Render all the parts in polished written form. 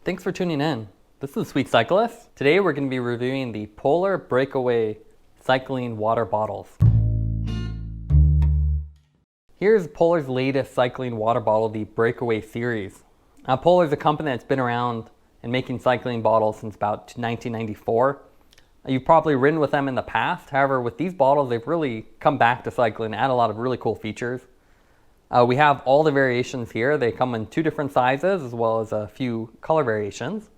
Thanks for tuning in. This is Sweet Cyclists. Today we're going to be reviewing the Polar Breakaway cycling water bottles. Here's Polar's latest cycling water bottle, the Breakaway series. Polar is a company that's been around and making cycling bottles since about 1994. You've probably ridden with them in the past. However, with these bottles, they've really come back to cycling and add a lot of really cool features. We have all the variations here. They come in two different sizes as well as a few color variations.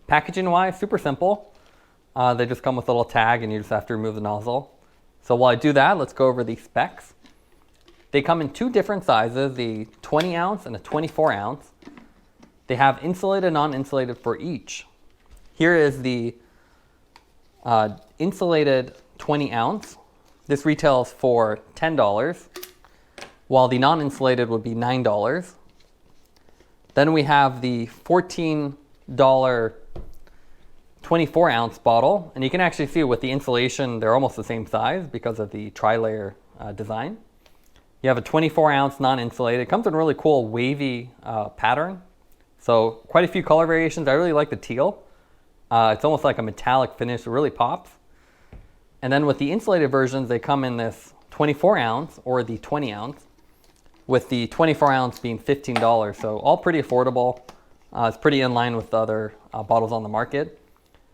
Packaging wise, super simple. They just come with a little tag and you just have to remove the nozzle. So while I do that, let's go over the specs. They come in two different sizes, the 20 ounce and a 24 ounce. They have insulated and non-insulated for each. Here is the insulated 20 ounce. This retails for $10. While the non-insulated would be $9. Then we have the $14 24 ounce bottle, and you can actually see with the insulation, they're almost the same size because of the tri-layer design. You have a 24 ounce non-insulated. It comes in a really cool wavy pattern. So quite a few color variations. I really like the teal. It's almost like a metallic finish, it really pops. And then with the insulated versions, they come in this 24 ounce or the 20 ounce. With the 24 ounce being $15. So all pretty affordable. It's pretty in line with the other bottles on the market.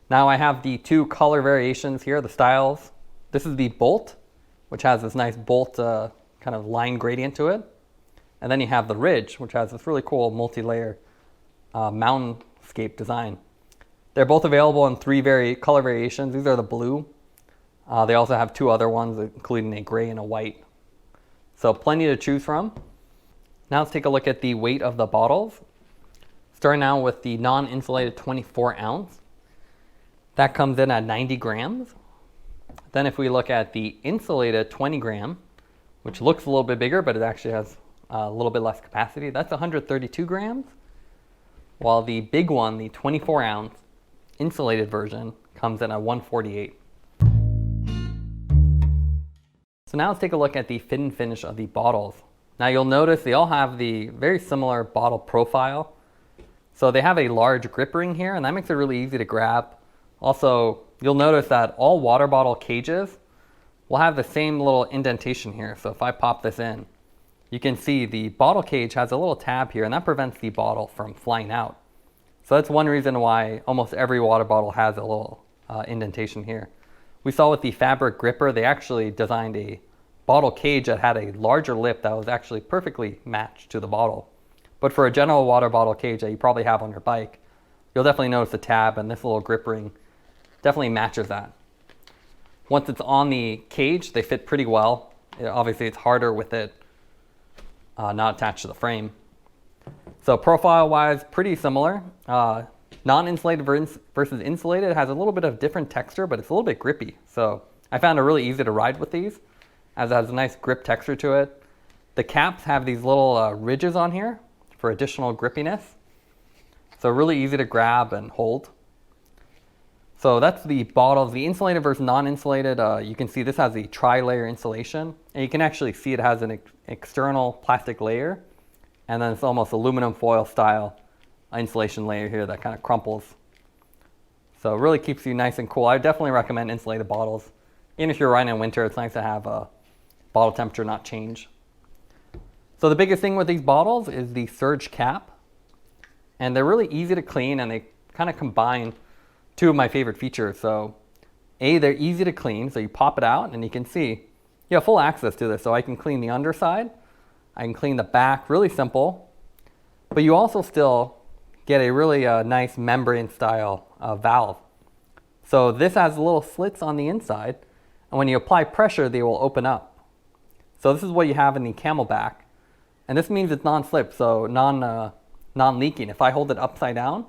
Now I have the two color variations here, the styles. This is the Bolt, which has this nice bolt kind of line gradient to it. And then you have the Ridge, which has this really cool multi-layer mountainscape design. They're both available in three color variations. These are the blue. They also have two other ones, including a gray and a white. So plenty to choose from. Now let's take a look at the weight of the bottles. Starting out with the non-insulated 24 ounce. That comes in at 90 grams. Then if we look at the insulated 20 gram, which looks a little bit bigger, but it actually has a little bit less capacity, that's 132 grams. While the big one, the 24 ounce insulated version, comes in at 148. So now let's take a look at the fit and finish of the bottles. Now you'll notice they all have the very similar bottle profile. So they have a large grip ring here, and that makes it really easy to grab. Also, you'll notice that all water bottle cages will have the same little indentation here. So if I pop this in, you can see the bottle cage has a little tab here, and that prevents the bottle from flying out. So that's one reason why almost every water bottle has a little indentation here. We saw with the fabric gripper, they actually designed a bottle cage that had a larger lip that was actually perfectly matched to the bottle. But for a general water bottle cage that you probably have on your bike, you'll definitely notice the tab, and this little grip ring definitely matches that. Once it's on the cage, they fit pretty well. Obviously, it's harder with it not attached to the frame. So profile-wise, pretty similar. Non-insulated versus insulated has a little bit of different texture, but it's a little bit grippy. So I found it really easy to ride with these, as it has a nice grip texture to it. The caps have these little ridges on here for additional grippiness. So really easy to grab and hold. So that's the bottles. The insulated versus non-insulated, you can see this has the tri-layer insulation. And you can actually see it has an external plastic layer. And then it's almost aluminum foil style insulation layer here that kind of crumples. So it really keeps you nice and cool. I definitely recommend insulated bottles. Even if you're riding in winter, it's nice to have a bottle temperature not change. So the biggest thing with these bottles is the surge cap. And they're really easy to clean, and they kind of combine two of my favorite features. So they're easy to clean. So you pop it out and you can see you have full access to this. So I can clean the underside. I can clean the back, really simple. But you also still get a really nice membrane style valve. So this has little slits on the inside, and when you apply pressure, they will open up. So this is what you have in the CamelBak, and this means it's non-slip, so non-leaking. If I hold it upside down,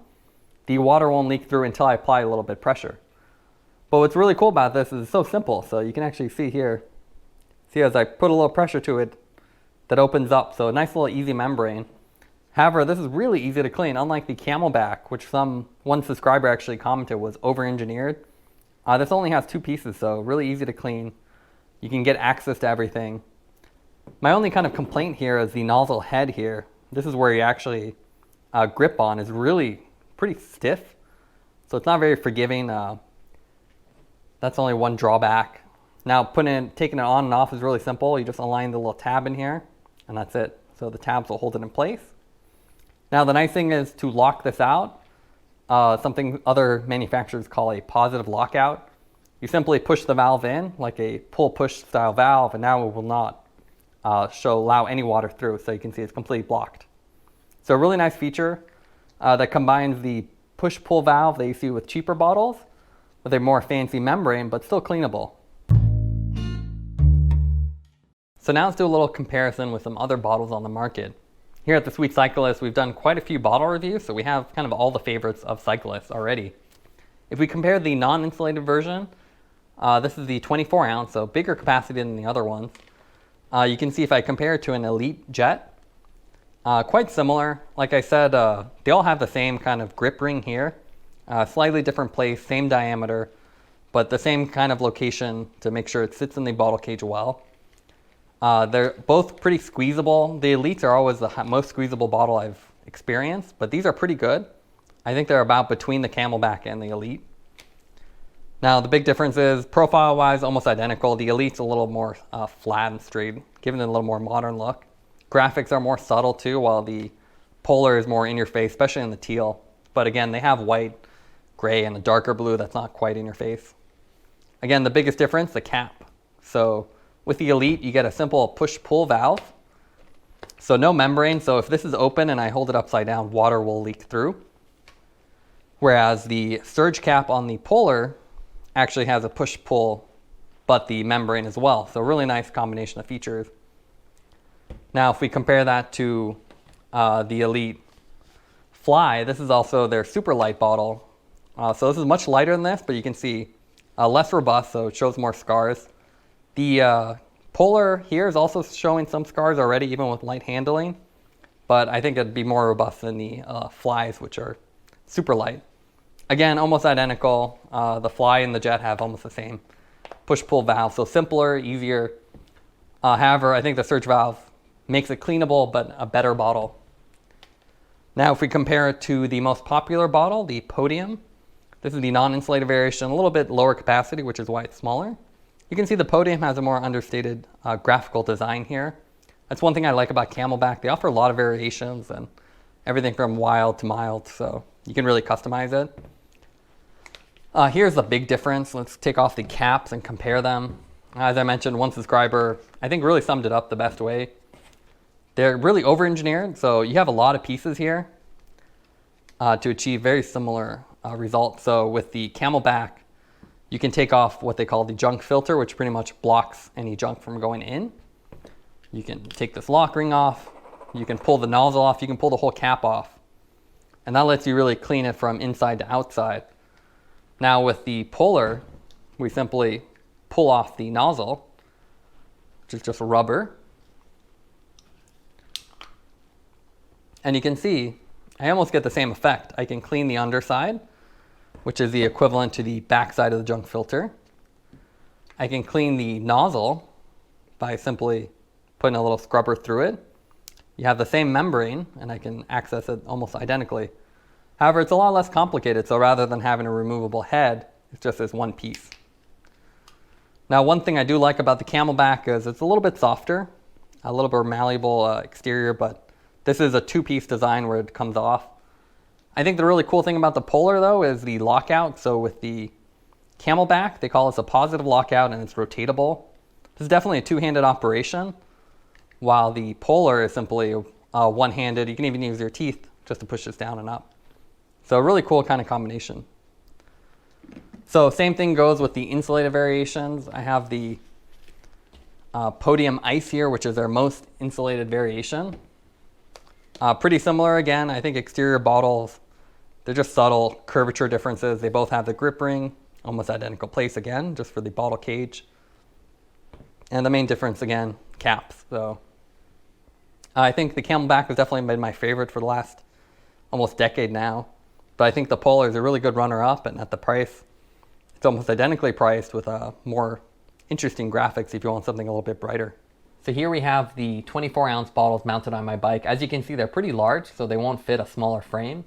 the water won't leak through until I apply a little bit of pressure. But what's really cool about this is it's so simple. So you can actually see here, as I put a little pressure to it, that opens up. So a nice little easy membrane. However, this is really easy to clean, unlike the CamelBak, which one subscriber actually commented was over-engineered. This only has two pieces, so really easy to clean. You can get access to everything. My only kind of complaint here is the nozzle head here. This is where you actually grip on is really pretty stiff, so it's not very forgiving. That's only one drawback. Now taking it on and off is really simple. You just align the little tab in here, and that's it. So the tabs will hold it in place. Now the nice thing is to lock this out, something other manufacturers call a positive lockout. You simply push the valve in like a pull-push style valve, and now it will not allow any water through. So you can see it's completely blocked. So a really nice feature that combines the push-pull valve that you see with cheaper bottles with a more fancy membrane, but still cleanable. So now let's do a little comparison with some other bottles on the market. Here at the Sweet Cyclists, we've done quite a few bottle reviews, so we have kind of all the favorites of cyclists already. If we compare the non-insulated version, this is the 24 ounce, so bigger capacity than the other ones. You can see if I compare it to an Elite Jet, quite similar. Like I said, they all have the same kind of grip ring here, slightly different place, same diameter, but the same kind of location to make sure it sits in the bottle cage well. They're both pretty squeezable. The Elites are always the most squeezable bottle I've experienced, but these are pretty good. I think they're about between the CamelBak and the Elite. Now the big difference is profile-wise almost identical. The Elite's a little more flat and straight, giving it a little more modern look. Graphics are more subtle too, while the Polar is more in your face, especially in the teal. But again, they have white, gray, and a darker blue that's not quite in your face. Again, the biggest difference, the cap. So with the Elite, you get a simple push-pull valve. So no membrane, so if this is open and I hold it upside down, water will leak through. Whereas the surge cap on the Polar actually has a push-pull, but the membrane as well. So really nice combination of features. Now if we compare that to the Elite Fly, this is also their super light bottle. So this is much lighter than this, but you can see less robust, so it shows more scars. The Polar here is also showing some scars already, even with light handling, but I think it'd be more robust than the Flies, which are super light. Again, almost identical. The Fly and the Jet have almost the same push-pull valve, so simpler, easier. However, I think the surge valve makes it cleanable, but a better bottle. Now, if we compare it to the most popular bottle, the Podium, this is the non-insulated variation, a little bit lower capacity, which is why it's smaller. You can see the Podium has a more understated graphical design here. That's one thing I like about CamelBak. They offer a lot of variations and everything from wild to mild, so you can really customize it. Here's the big difference. Let's take off the caps and compare them. As I mentioned, one subscriber, I think, really summed it up the best way. They're really over-engineered, so you have a lot of pieces here to achieve very similar results. So with the CamelBak, you can take off what they call the junk filter, which pretty much blocks any junk from going in. You can take this lock ring off. You can pull the nozzle off. You can pull the whole cap off. And that lets you really clean it from inside to outside. Now with the Polar, we simply pull off the nozzle, which is just rubber. And you can see, I almost get the same effect. I can clean the underside, which is the equivalent to the backside of the junk filter. I can clean the nozzle by simply putting a little scrubber through it. You have the same membrane, and I can access it almost identically. However, it's a lot less complicated, so rather than having a removable head, it's just this one piece. Now, one thing I do like about the CamelBak is it's a little bit softer, a little bit malleable exterior, but this is a two-piece design where it comes off. I think the really cool thing about the Polar, though, is the lockout. So with the CamelBak, they call this a positive lockout, and it's rotatable. This is definitely a two-handed operation, while the Polar is simply one-handed. You can even use your teeth just to push this down and up. So a really cool kind of combination. So same thing goes with the insulated variations. I have the Podium Ice here, which is their most insulated variation. Pretty similar again. I think exterior bottles, they're just subtle curvature differences. They both have the grip ring, almost identical place again, just for the bottle cage. And the main difference again, caps. So I think the CamelBak has definitely been my favorite for the last almost decade now. But I think the Polar is a really good runner-up, and at the price, it's almost identically priced with more interesting graphics if you want something a little bit brighter. So here we have the 24-ounce bottles mounted on my bike. As you can see, they're pretty large, so they won't fit a smaller frame.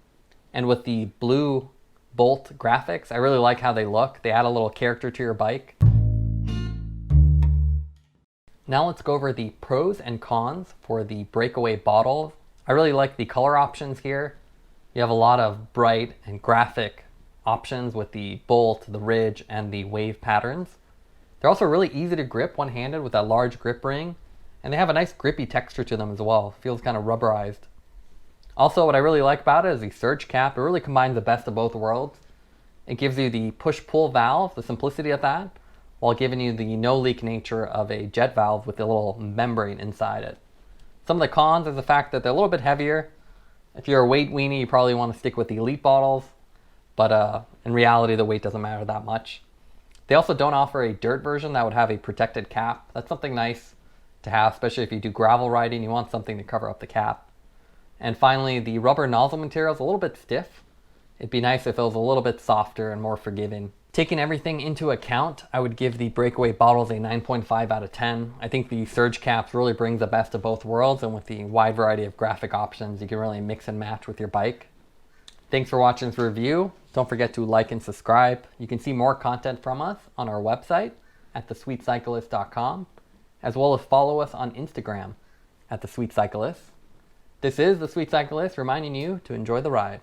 And with the blue bolt graphics, I really like how they look. They add a little character to your bike. Now let's go over the pros and cons for the Breakaway bottle. I really like the color options here. You have a lot of bright and graphic options with the bolt, the ridge, and the wave patterns. They're also really easy to grip one-handed with that large grip ring, and they have a nice grippy texture to them as well. It feels kind of rubberized. Also, what I really like about it is the surge cap. It really combines the best of both worlds. It gives you the push-pull valve, the simplicity of that, while giving you the no-leak nature of a jet valve with a little membrane inside it. Some of the cons is the fact that they're a little bit heavier. If you're a weight weenie, you probably want to stick with the Elite bottles, but in reality, the weight doesn't matter that much. They also don't offer a dirt version that would have a protected cap. That's something nice to have, especially if you do gravel riding, you want something to cover up the cap. And finally, the rubber nozzle material is a little bit stiff. It'd be nice if it was a little bit softer and more forgiving. Taking everything into account, I would give the Breakaway bottles a 9.5 out of 10. I think the surge caps really brings the best of both worlds, and with the wide variety of graphic options, you can really mix and match with your bike. Thanks for watching this review. Don't forget to like and subscribe. You can see more content from us on our website at thesweetcyclist.com, as well as follow us on Instagram at thesweetcyclist. This is The Sweet Cyclist reminding you to enjoy the ride.